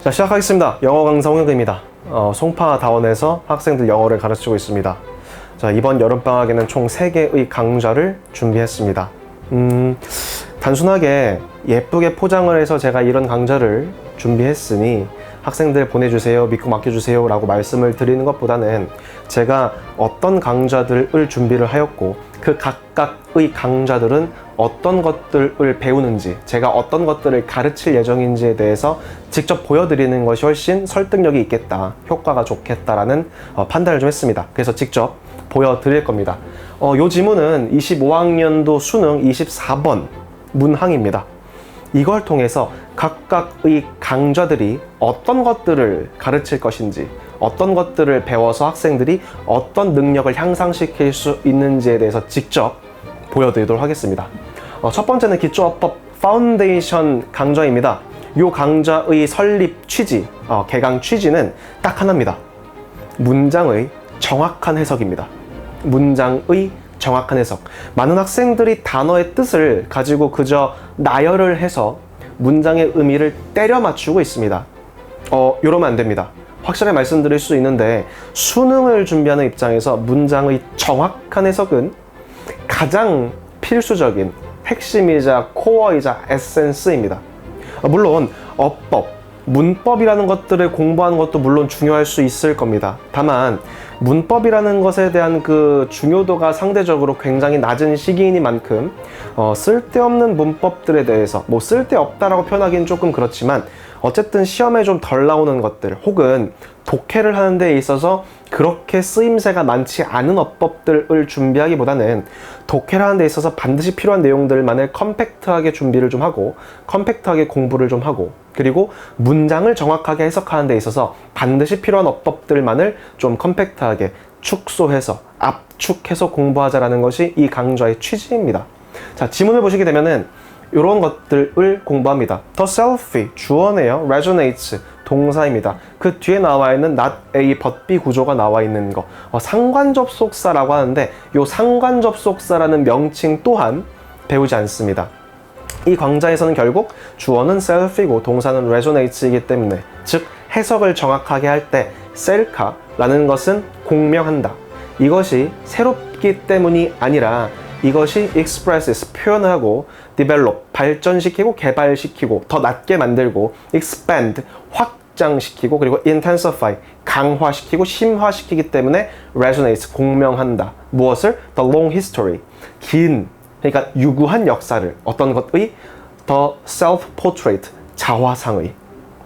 자, 시작하겠습니다. 영어 강사 홍혁입니다. 송파다원에서 학생들 영어를 가르치고 있습니다. 자, 이번 여름방학에는 총 3개의 강좌를 준비했습니다. 단순하게 예쁘게 포장을 해서 제가 이런 강좌를 준비했으니 학생들 보내주세요, 믿고 맡겨주세요 라고 말씀을 드리는 것보다는 제가 어떤 강좌들을 준비를 하였고 그 각각의 강좌들은 어떤 것들을 배우는지, 제가 어떤 것들을 가르칠 예정인지에 대해서 직접 보여드리는 것이 훨씬 설득력이 있겠다, 효과가 좋겠다라는 판단을 좀 했습니다. 그래서 직접 보여드릴 겁니다. 요 지문은 25학년도 수능 24번 문항입니다. 이걸 통해서 각각의 강좌들이 어떤 것들을 가르칠 것인지, 어떤 것들을 배워서 학생들이 어떤 능력을 향상시킬 수 있는지에 대해서 직접 보여드리도록 하겠습니다. 첫 번째는 기초어법 파운데이션 강좌입니다. 이 강좌의 설립 취지, 개강 취지는 딱 하나입니다. 문장의 정확한 해석입니다. 문장의 정확한 해석. 많은 학생들이 단어의 뜻을 가지고 그저 나열을 해서 문장의 의미를 때려 맞추고 있습니다. 이러면 안 됩니다. 확실하게 말씀드릴 수 있는데 수능을 준비하는 입장에서 문장의 정확한 해석은 가장 필수적인 핵심이자 코어이자 에센스입니다. 물론 어법, 문법이라는 것들을 공부하는 것도 물론 중요할 수 있을 겁니다. 다만 문법이라는 것에 대한 그 중요도가 상대적으로 굉장히 낮은 시기이니만큼 쓸데없는 문법들에 대해서, 뭐 쓸데없다라고 표현하기는 조금 그렇지만 어쨌든 시험에 좀 덜 나오는 것들, 혹은 독해를 하는 데 있어서 그렇게 쓰임새가 많지 않은 어법들을 준비하기보다는 독해를 하는 데 있어서 반드시 필요한 내용들만을 컴팩트하게 준비를 좀 하고, 컴팩트하게 공부를 좀 하고, 그리고 문장을 정확하게 해석하는 데 있어서 반드시 필요한 어법들만을 좀 컴팩트하게 축소해서, 압축해서 공부하자라는 것이 이 강좌의 취지입니다. 자, 지문을 보시게 되면은 이런 것들을 공부합니다. The selfie, 주어네요. resonates, 동사입니다. 그 뒤에 나와 있는 not A but B 구조가 나와 있는 거, 상관접속사라고 하는데 이 상관접속사라는 명칭 또한 배우지 않습니다. 이 강좌에서는 결국 주어는 selfie고 동사는 resonates이기 때문에, 즉 해석을 정확하게 할 때 셀카라는 것은 공명한다, 이것이 새롭기 때문이 아니라 이것이 expresses, 표현하고, develop, 발전시키고 개발시키고 더 낫게 만들고, expand, 확장시키고, 그리고 intensify, 강화시키고 심화시키기 때문에 resonates, 공명한다. 무엇을? the long history, 긴, 그러니까 유구한 역사를, 어떤 것의? the self-portrait, 자화상의.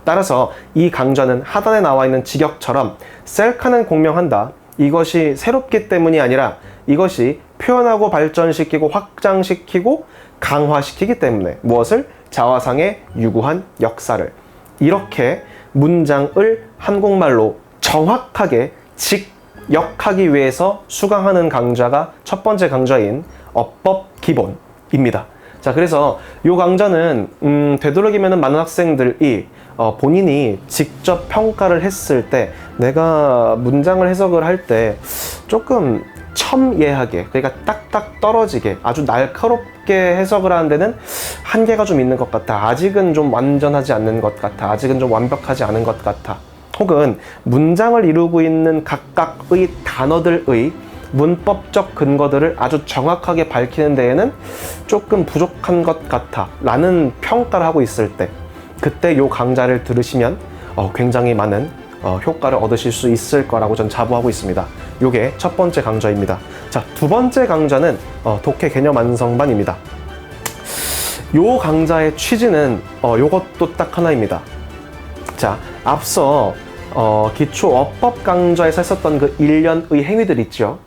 따라서 이 강좌는 하단에 나와 있는 직역처럼 셀카는 공명한다, 이것이 새롭기 때문이 아니라 이것이 표현하고 발전시키고 확장시키고 강화시키기 때문에, 무엇을? 자화상의 유구한 역사를. 이렇게 문장을 한국말로 정확하게 직역하기 위해서 수강하는 강좌가 첫 번째 강좌인 어법 기본입니다. 자, 그래서 이 강좌는 되도록이면 많은 학생들이 본인이 직접 평가를 했을 때, 내가 문장을 해석을 할 때 조금 첨예하게, 그러니까 딱딱 떨어지게 아주 날카롭게 해석을 하는 데는 한계가 좀 있는 것 같아, 아직은 좀 완전하지 않는 것 같아, 아직은 좀 완벽하지 않은 것 같아, 혹은 문장을 이루고 있는 각각의 단어들의 문법적 근거들을 아주 정확하게 밝히는 데에는 조금 부족한 것 같아 라는 평가를 하고 있을 때, 그때 요 강좌를 들으시면 굉장히 많은 효과를 얻으실 수 있을 거라고 전 자부하고 있습니다. 요게 첫 번째 강좌입니다. 자, 두 번째 강좌는 독해 개념 완성반입니다. 요 강좌의 취지는 요것도 딱 하나입니다. 자, 앞서 기초 어법 강좌에서 했었던 그 일련의 행위들 있죠.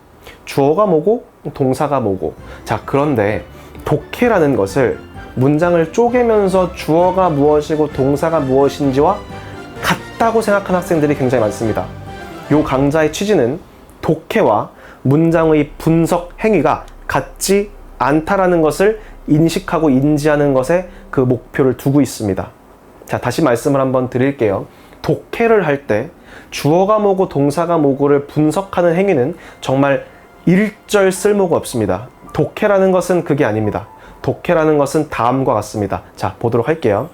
주어가 뭐고 동사가 뭐고. 자, 그런데 독해라는 것을 문장을 쪼개면서 주어가 무엇이고 동사가 무엇인지와 같다고 생각하는 학생들이 굉장히 많습니다. 이 강좌의 취지는 독해와 문장의 분석 행위가 같지 않다라는 것을 인식하고 인지하는 것에 그 목표를 두고 있습니다. 자, 다시 말씀을 한번 드릴게요. 독해를 할 때 주어가 뭐고 동사가 뭐고를 분석하는 행위는 정말 일절 쓸모가 없습니다. 독해라는 것은 그게 아닙니다. 독해라는 것은 다음과 같습니다. 자, 보도록 할게요.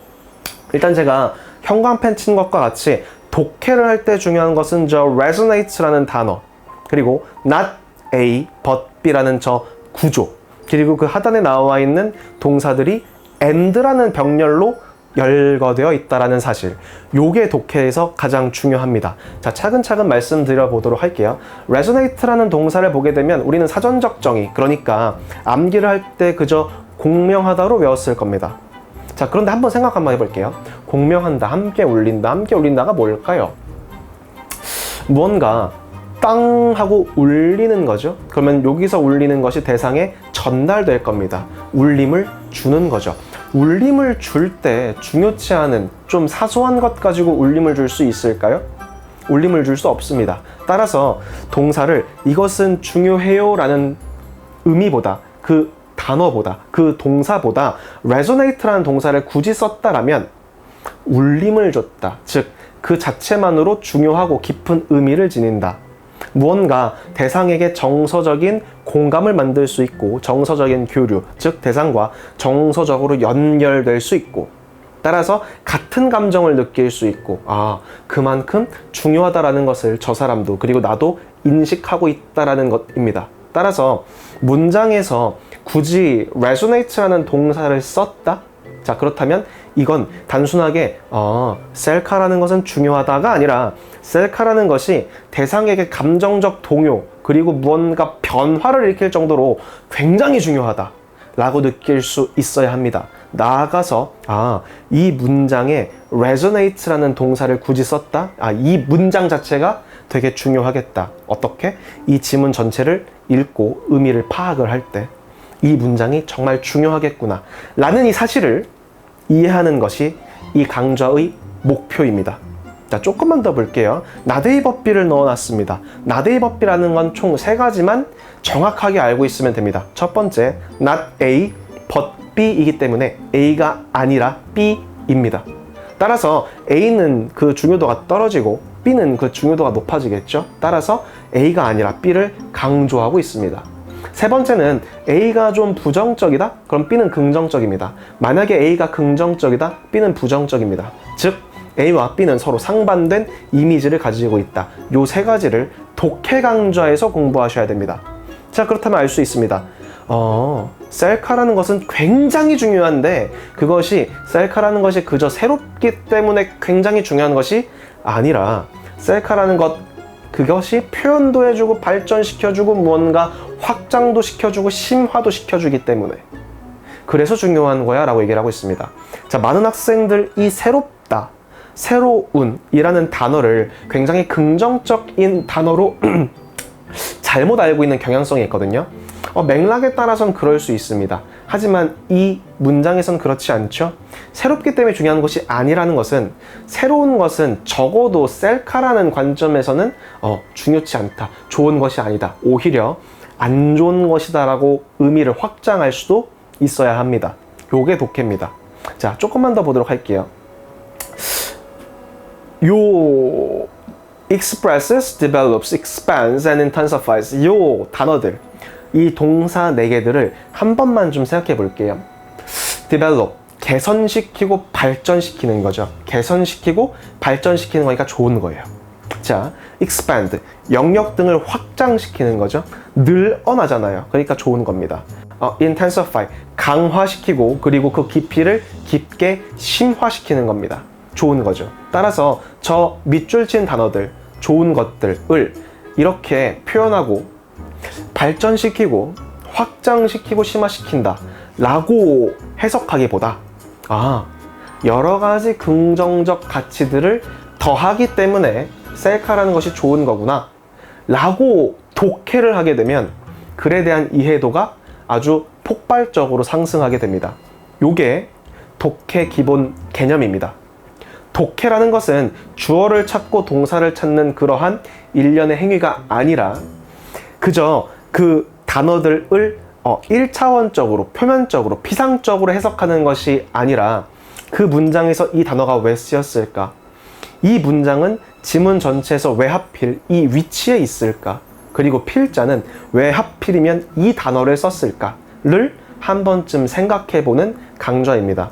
일단 제가 형광펜 친 것과 같이 독해를 할 때 중요한 것은 저 resonate라는 단어, 그리고 not A, but B라는 저 구조, 그리고 그 하단에 나와 있는 동사들이 and라는 병렬로 열거되어 있다라는 사실, 요게 독해에서 가장 중요합니다. 자, 차근차근 말씀드려 보도록 할게요. resonate라는 동사를 보게 되면 우리는 사전적 정의, 그러니까 암기를 할 때 그저 공명하다로 외웠을 겁니다. 자, 그런데 한번 생각 한번 해볼게요. 공명한다, 함께 울린다, 함께 울린다가 뭘까요? 무언가 땅 하고 울리는 거죠. 그러면 여기서 울리는 것이 대상에 전달될 겁니다. 울림을 주는 거죠. 울림을 줄 때 중요치 않은 좀 사소한 것 가지고 울림을 줄 수 있을까요? 울림을 줄 수 없습니다. 따라서 동사를 이것은 중요해요 라는 의미보다, 그 단어보다, 그 동사보다 resonate라는 동사를 굳이 썼다라면 울림을 줬다, 즉 그 자체만으로 중요하고 깊은 의미를 지닌다, 무언가 대상에게 정서적인 공감을 만들 수 있고 정서적인 교류, 즉 대상과 정서적으로 연결될 수 있고, 따라서 같은 감정을 느낄 수 있고, 아, 그만큼 중요하다라는 것을 저 사람도 그리고 나도 인식하고 있다라는 것입니다. 따라서 문장에서 굳이 resonate라는 동사를 썼다? 자, 그렇다면 이건 단순하게 셀카라는 것은 중요하다가 아니라 셀카라는 것이 대상에게 감정적 동요, 그리고 무언가 변화를 일으킬 정도로 굉장히 중요하다 라고 느낄 수 있어야 합니다. 나아가서 이 문장에 resonate라는 동사를 굳이 썼다? 이 문장 자체가 되게 중요하겠다. 어떻게? 이 지문 전체를 읽고 의미를 파악을 할 때 이 문장이 정말 중요하겠구나 라는 이 사실을 이해하는 것이 이 강좌의 목표입니다. 자, 조금만 더 볼게요. not A but B를 넣어놨습니다. not A but B라는 건 총 3가지만 정확하게 알고 있으면 됩니다. 첫 번째, not A but B이기 때문에 A가 아니라 B입니다. 따라서 A는 그 중요도가 떨어지고 B는 그 중요도가 높아지겠죠. 따라서 A가 아니라 B를 강조하고 있습니다. 세 번째는 A가 좀 부정적이다? 그럼 B는 긍정적입니다. 만약에 A가 긍정적이다? B는 부정적입니다. 즉 A와 B는 서로 상반된 이미지를 가지고 있다. 요 3가지를 독해 강좌에서 공부하셔야 됩니다. 자, 그렇다면 알 수 있습니다. 셀카라는 것은 굉장히 중요한데 그것이 셀카라는 것이 그저 새롭기 때문에 굉장히 중요한 것이 아니라 셀카라는 것, 그것이 표현도 해주고 발전시켜주고 무언가 확장도 시켜주고 심화도 시켜주기 때문에 그래서 중요한 거야 라고 얘기를 하고 있습니다. 자, 많은 학생들 이 새롭다, 새로운 이라는 단어를 굉장히 긍정적인 단어로 잘못 알고 있는 경향성이 있거든요. 맥락에 따라서는 그럴 수 있습니다. 하지만 이 문장에선 그렇지 않죠. 새롭기 때문에 중요한 것이 아니라는 것은, 새로운 것은 적어도 셀카라는 관점에서는 중요치 않다, 좋은 것이 아니다, 오히려 안 좋은 것이다 라고 의미를 확장할 수도 있어야 합니다. 요게 독해입니다. 자, 조금만 더 보도록 할게요. 요 expresses, develops, expands, and intensifies, 요 단어들, 이 동사 4개들을 한 번만 좀 생각해 볼게요. develop, 개선시키고 발전시키는 거죠. 개선시키고 발전시키는 거니까 좋은 거예요. 자, expand, 영역 등을 확장시키는 거죠. 늘어나잖아요. 그러니까 좋은 겁니다. intensify, 강화시키고 그리고 그 깊이를 깊게 심화시키는 겁니다. 좋은 거죠. 따라서 저 밑줄 친 단어들, 좋은 것들을 이렇게 표현하고 발전시키고 확장시키고 심화시킨다 라고 해석하기보다 여러 가지 긍정적 가치들을 더하기 때문에 셀카라는 것이 좋은 거구나 라고 독해를 하게 되면 글에 대한 이해도가 아주 폭발적으로 상승하게 됩니다. 요게 독해 기본 개념입니다. 독해라는 것은 주어를 찾고 동사를 찾는 그러한 일련의 행위가 아니라 그저 그 단어들을 1차원적으로, 표면적으로, 피상적으로 해석하는 것이 아니라 그 문장에서 이 단어가 왜 쓰였을까? 이 문장은 지문 전체에서 왜 하필 이 위치에 있을까? 그리고 필자는 왜 하필이면 이 단어를 썼을까를 한 번쯤 생각해보는 강좌입니다.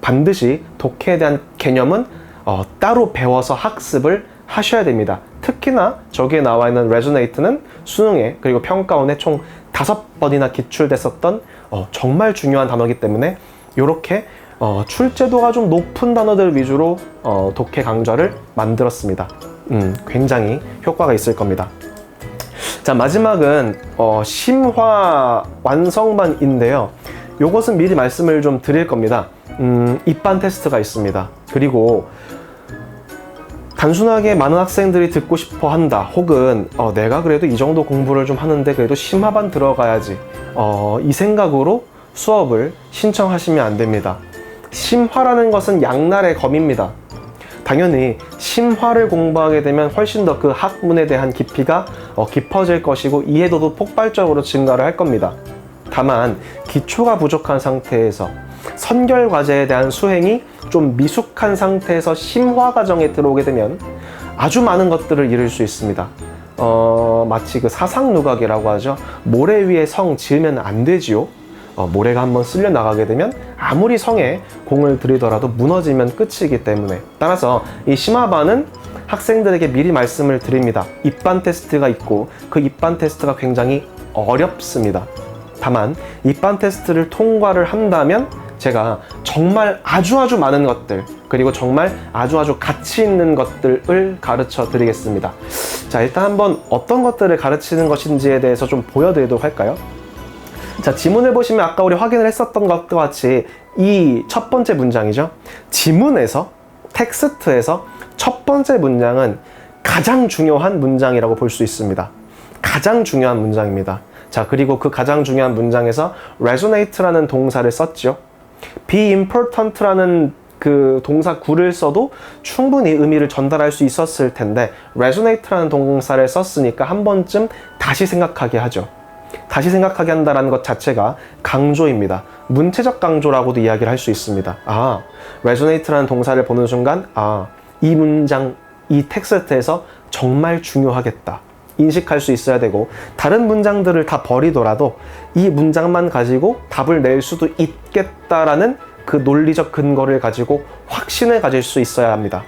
반드시 독해에 대한 개념은 따로 배워서 학습을 하셔야 됩니다. 특히나 저기에 나와 있는 resonate는 수능에 그리고 평가원에 총 5번이나 기출됐었던 정말 중요한 단어이기 때문에 이렇게 출제도가 좀 높은 단어들 위주로 독해 강좌를 만들었습니다. 굉장히 효과가 있을 겁니다. 자, 마지막은 심화 완성반인데요. 요것은 미리 말씀을 좀 드릴 겁니다. 입반 테스트가 있습니다. 그리고 단순하게 많은 학생들이 듣고 싶어 한다, 혹은 내가 그래도 이 정도 공부를 좀 하는데 그래도 심화반 들어가야지, 이 생각으로 수업을 신청하시면 안 됩니다. 심화라는 것은 양날의 검입니다. 당연히 심화를 공부하게 되면 훨씬 더 그 학문에 대한 깊이가 깊어질 것이고 이해도도 폭발적으로 증가를 할 겁니다. 다만 기초가 부족한 상태에서 선결 과제에 대한 수행이 좀 미숙한 상태에서 심화 과정에 들어오게 되면 아주 많은 것들을 잃을 수 있습니다. 마치 그 사상누각이라고 하죠. 모래 위에 성 지으면 안 되지요. 모래가 한번 쓸려 나가게 되면 아무리 성에 공을 들이더라도 무너지면 끝이기 때문에, 따라서 이 심화반은 학생들에게 미리 말씀을 드립니다. 입반 테스트가 있고 그 입반 테스트가 굉장히 어렵습니다. 다만 입반 테스트를 통과를 한다면 제가 정말 아주 많은 것들, 그리고 정말 아주 가치 있는 것들을 가르쳐 드리겠습니다. 자, 일단 한번 어떤 것들을 가르치는 것인지에 대해서 좀 보여드리도록 할까요? 자, 지문을 보시면 아까 우리 확인을 했었던 것과 같이 이 첫 번째 문장이죠. 지문에서, 텍스트에서 첫 번째 문장은 가장 중요한 문장이라고 볼 수 있습니다. 가장 중요한 문장입니다. 자, 그리고 그 가장 중요한 문장에서 resonate라는 동사를 썼죠. be important라는 그 동사 구를 써도 충분히 의미를 전달할 수 있었을 텐데 resonate라는 동사를 썼으니까 한 번쯤 다시 생각하게 하죠. 다시 생각하게 한다는 것 자체가 강조입니다. 문체적 강조라고도 이야기를 할 수 있습니다. resonate라는 동사를 보는 순간 이 문장, 이 텍스트에서 정말 중요하겠다 인식할 수 있어야 되고, 다른 문장들을 다 버리더라도 이 문장만 가지고 답을 낼 수도 있겠다라는 그 논리적 근거를 가지고 확신을 가질 수 있어야 합니다.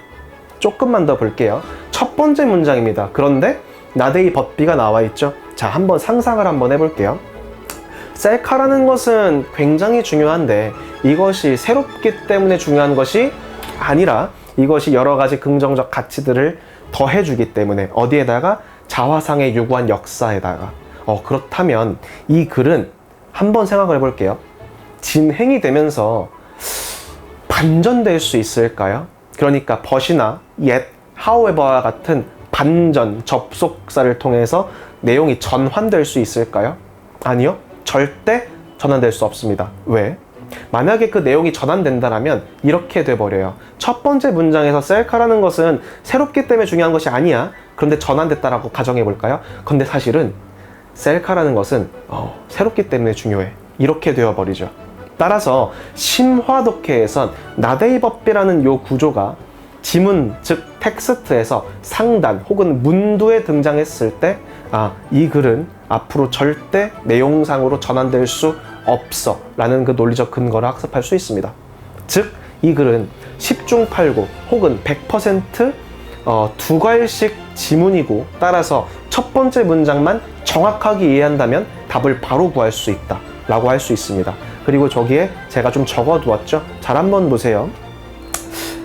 조금만 더 볼게요. 첫 번째 문장입니다. 그런데 나데이 법비가 나와 있죠. 자, 한번 상상을 한번 해볼게요. 셀카라는 것은 굉장히 중요한데 이것이 새롭기 때문에 중요한 것이 아니라 이것이 여러 가지 긍정적 가치들을 더해주기 때문에, 어디에다가 자화상의 유구한 역사에다가. 그렇다면 이 글은 한번 생각을 해볼게요. 진행이 되면서 반전될 수 있을까요? 그러니까 but이나 yet, however와 같은 반전, 접속사를 통해서 내용이 전환될 수 있을까요? 아니요. 절대 전환될 수 없습니다. 왜? 만약에 그 내용이 전환된다면 이렇게 돼버려요. 첫 번째 문장에서 셀카라는 것은 새롭기 때문에 중요한 것이 아니야. 그런데 전환됐다라고 가정해 볼까요? 근데 사실은 셀카라는 것은 새롭기 때문에 중요해. 이렇게 되어버리죠. 따라서 심화 독해에선 나데이 법비라는 요 구조가 지문, 즉 텍스트에서 상단 혹은 문두에 등장했을 때 이 글은 앞으로 절대 내용상으로 전환될 수 없어 라는 그 논리적 근거를 학습할 수 있습니다. 즉 이 글은 10중 8구 혹은 100% 두 과일씩 지문이고, 따라서 첫 번째 문장만 정확하게 이해한다면 답을 바로 구할 수 있다 라고 할 수 있습니다. 그리고 저기에 제가 좀 적어 두었죠. 잘 한번 보세요.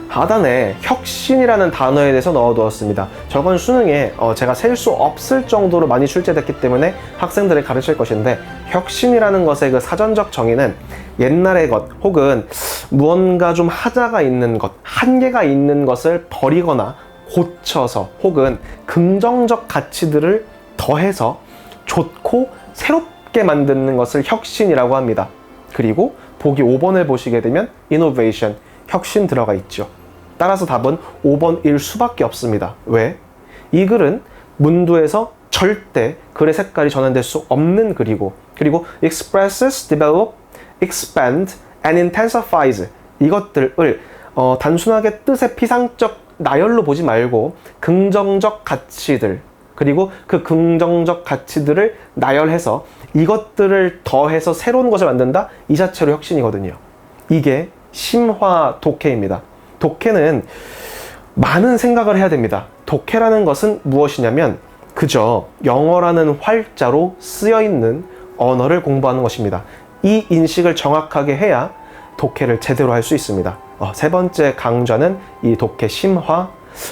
하단에 혁신이라는 단어에 대해서 넣어 두었습니다. 저건 수능에 제가 셀 수 없을 정도로 많이 출제됐기 때문에 학생들을 가르칠 것인데, 혁신이라는 것의 그 사전적 정의는 옛날의 것 혹은 무언가 좀 하자가 있는 것, 한계가 있는 것을 버리거나 고쳐서 혹은 긍정적 가치들을 더해서 좋고 새롭게 만드는 것을 혁신이라고 합니다. 그리고 보기 5번을 보시게 되면 innovation, 혁신 들어가 있죠. 따라서 답은 5번일 수밖에 없습니다. 왜? 이 글은 문두에서 절대 글의 색깔이 전환될 수 없는 글이고, 그리고 expresses, develop, expand, and intensifies 이것들을 단순하게 뜻의 피상적 나열로 보지 말고 긍정적 가치들, 그리고 그 긍정적 가치들을 나열해서 이것들을 더해서 새로운 것을 만든다, 이 자체로 혁신이거든요. 이게 심화 독해입니다. 독해는 많은 생각을 해야 됩니다. 독해라는 것은 무엇이냐면 그저 영어라는 활자로 쓰여있는 언어를 공부하는 것입니다. 이 인식을 정확하게 해야 독해를 제대로 할 수 있습니다. 세 번째 강좌는 이 독해 심화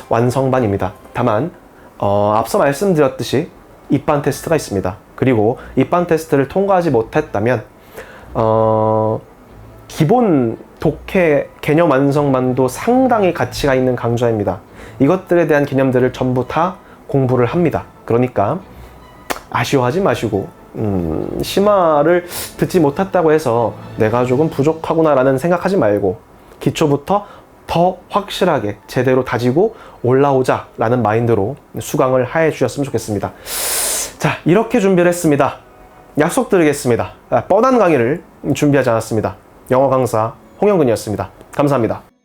완성반입니다. 다만 앞서 말씀드렸듯이 입반 테스트가 있습니다. 그리고 입반 테스트를 통과하지 못했다면 기본 독해 개념 완성반도 상당히 가치가 있는 강좌입니다. 이것들에 대한 개념들을 전부 다 공부를 합니다. 그러니까 아쉬워하지 마시고 심화를 듣지 못했다고 해서 내가 조금 부족하구나 라는 생각하지 말고 기초부터 더 확실하게 제대로 다지고 올라오자 라는 마인드로 수강을 해 주셨으면 좋겠습니다. 자, 이렇게 준비를 했습니다. 약속드리겠습니다. 뻔한 강의를 준비하지 않았습니다. 영어 강사 홍영근이었습니다. 감사합니다.